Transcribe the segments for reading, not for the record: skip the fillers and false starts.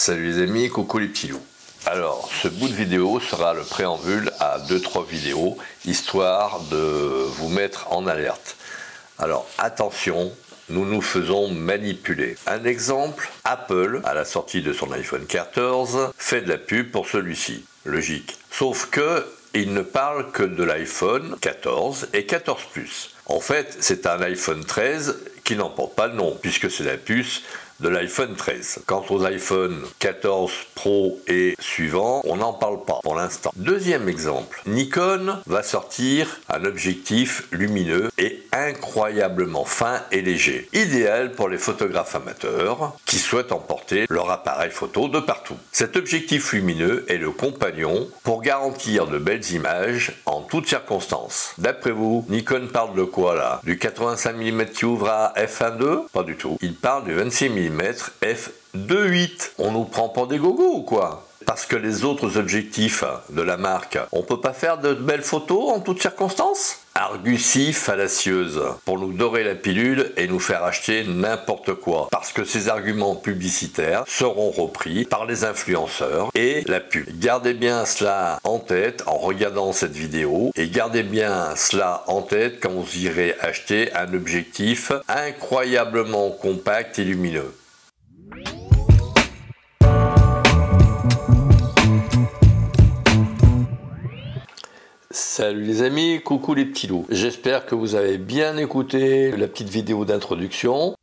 Salut les amis, coucou les petits loups. Alors, ce bout de vidéo sera le préambule à 2-3 vidéos, histoire de vous mettre en alerte. Alors, attention, nous nous faisons manipuler. Un exemple, Apple, à la sortie de son iPhone 14, fait de la pub pour celui-ci. Logique. Sauf que, il ne parle que de l'iPhone 14 et 14 Plus. En fait, c'est un iPhone 13 qui n'en porte pas le nom, puisque c'est la puce de l'iPhone 13. Quant aux iPhone 14 Pro et suivants, on n'en parle pas pour l'instant. Deuxième exemple, Nikon va sortir un objectif lumineux et incroyablement fin et léger, idéal pour les photographes amateurs qui souhaitent emporter leur appareil photo de partout. Cet objectif lumineux est le compagnon pour garantir de belles images en toutes circonstances. D'après vous, Nikon parle de quoi là? Du 85 mm qui ouvre à f1.2? Pas du tout. Il parle du 26 mm f2.8. On nous prend pour des gogos ou quoi? Parce que les autres objectifs de la marque, on peut pas faire de belles photos en toutes circonstances? Argutie fallacieuse pour nous dorer la pilule et nous faire acheter n'importe quoi. Parce que ces arguments publicitaires seront repris par les influenceurs et la pub. Gardez bien cela en tête en regardant cette vidéo et gardez bien cela en tête quand vous irez acheter un objectif incroyablement compact et lumineux. Salut les amis, coucou les petits loups. J'espère que vous avez bien écouté la petite vidéo d'introduction.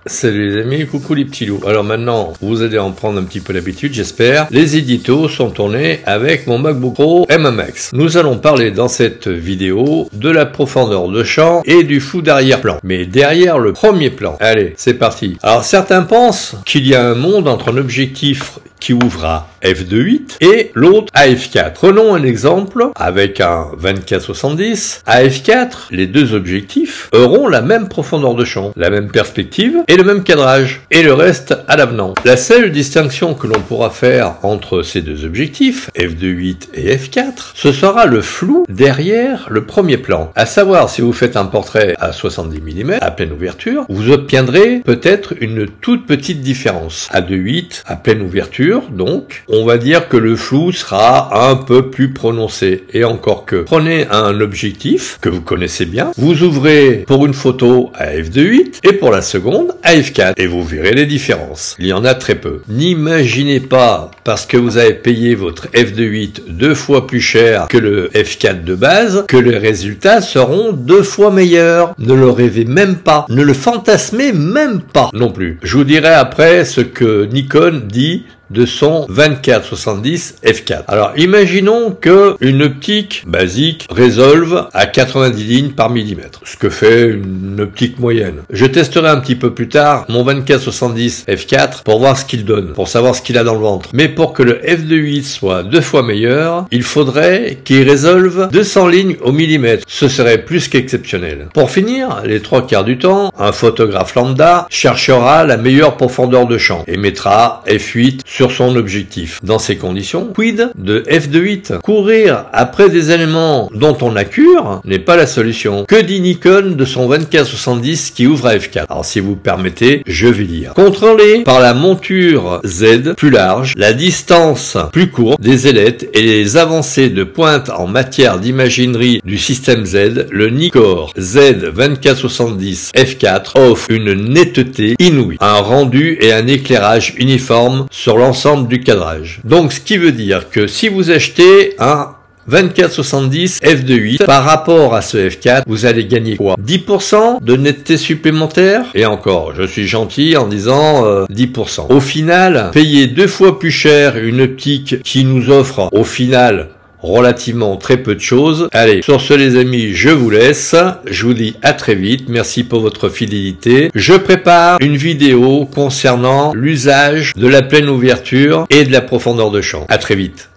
Salut les amis, coucou les petits loups. Alors maintenant, vous allez en prendre un petit peu l'habitude, j'espère. Les éditos sont tournés avec mon MacBook Pro M1 Max. Nous allons parler dans cette vidéo de la profondeur de champ et du flou d'arrière-plan. Mais derrière le premier plan. Allez, c'est parti. Alors certains pensent qu'il y a un monde entre un objectif qui ouvre à f2.8 et l'autre à f4. Prenons un exemple avec un 24-70. À f4, les deux objectifs auront la même profondeur de champ, la même perspective et le même cadrage, et le reste à l'avenant. La seule distinction que l'on pourra faire entre ces deux objectifs, f2.8 et f4, ce sera le flou derrière le premier plan. À savoir, si vous faites un portrait à 70 mm, à pleine ouverture, vous obtiendrez peut-être une toute petite différence. À 2.8, à pleine ouverture, donc, on va dire que le flou sera un peu plus prononcé. Et encore que, prenez un objectif que vous connaissez bien, vous ouvrez pour une photo à f2.8 et pour la seconde à f4 et vous verrez les différences. Il y en a très peu. N'imaginez pas, parce que vous avez payé votre f2.8 2 fois plus cher que le f4 de base, que les résultats seront 2 fois meilleurs. Ne le rêvez même pas. Ne le fantasmez même pas non plus. Je vous dirai après ce que Nikon dit de son 24-70 f4. Alors, imaginons que une optique basique résolve à 90 lignes par millimètre, ce que fait une optique moyenne. Je testerai un petit peu plus tard mon 24-70 f4 pour voir ce qu'il donne, pour savoir ce qu'il a dans le ventre. Mais pour que le f2.8 soit 2 fois meilleur, il faudrait qu'il résolve 200 lignes au millimètre. Ce serait plus qu'exceptionnel. Pour finir, les 3/4 du temps, un photographe lambda cherchera la meilleure profondeur de champ et mettra f8 sur son objectif. Dans ces conditions, quid de f2.8? Courir après des éléments dont on a cure n'est pas la solution. Que dit Nikon de son 24-70 qui ouvre à f4? Alors si vous permettez, je vais lire. Contrôlé par la monture Z plus large, la distance plus courte des ailettes et les avancées de pointe en matière d'imaginerie du système Z, le Nikkor Z 24-70 f4 offre une netteté inouïe, un rendu et un éclairage uniforme sur l'ensemble du cadrage. Donc ce qui veut dire que si vous achetez un 24-70 f2.8 par rapport à ce f4, vous allez gagner quoi? 10% de netteté supplémentaire? Et encore, je suis gentil en disant 10%. Au final, payer 2 fois plus cher une optique qui nous offre au final relativement très peu de choses. Allez, sur ce les amis, je vous laisse. Je vous dis à très vite. Merci pour votre fidélité. Je prépare une vidéo concernant l'usage de la pleine ouverture et de la profondeur de champ. À très vite.